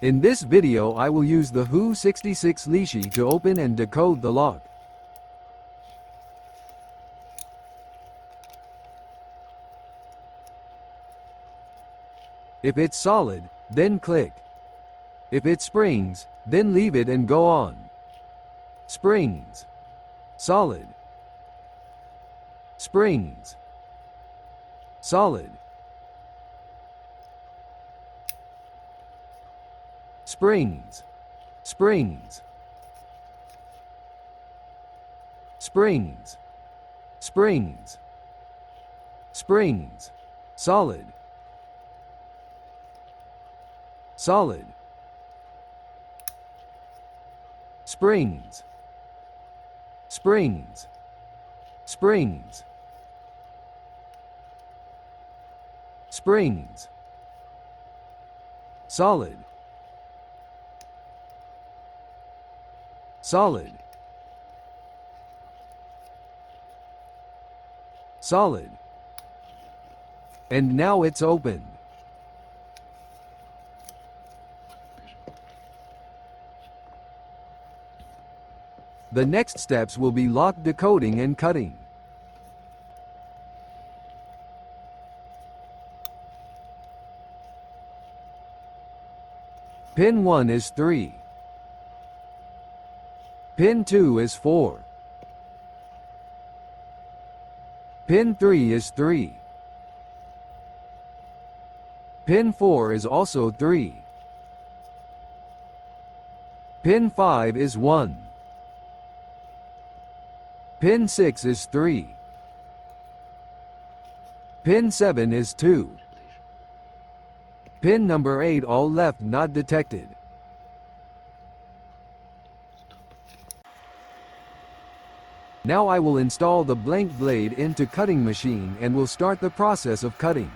In this video I will use the HU66 Lishi to open and decode the lock. If it's solid, then click. If it springs, then leave it and go on. Springs. Solid. Springs. Solid. Springs. Springs. Springs. Springs. Springs. Solid. Solid. Springs. Springs. Springs. Springs. Solid. Solid. Solid. And now it's open. The next steps will be lock decoding and cutting. Pin 1 is 3. Pin 2 is 4. Pin 3 is 3. Pin 4 is also 3. Pin 5 is 1. Pin 6 is 3. Pin 7 is 2. Pin number 8 all left not detected. Now I will install the blank blade into cutting machine and will start the process of cutting.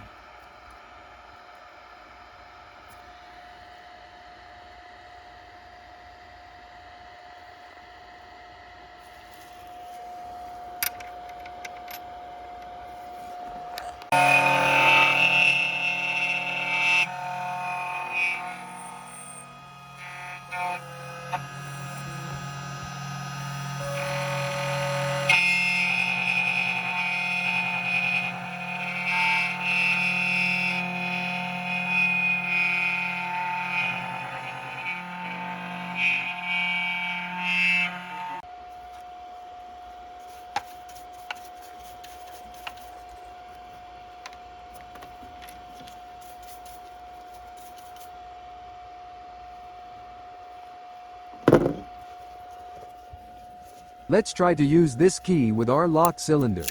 Let's try to use this key with our lock cylinder.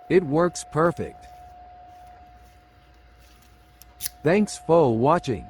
It works perfect. Thanks for watching.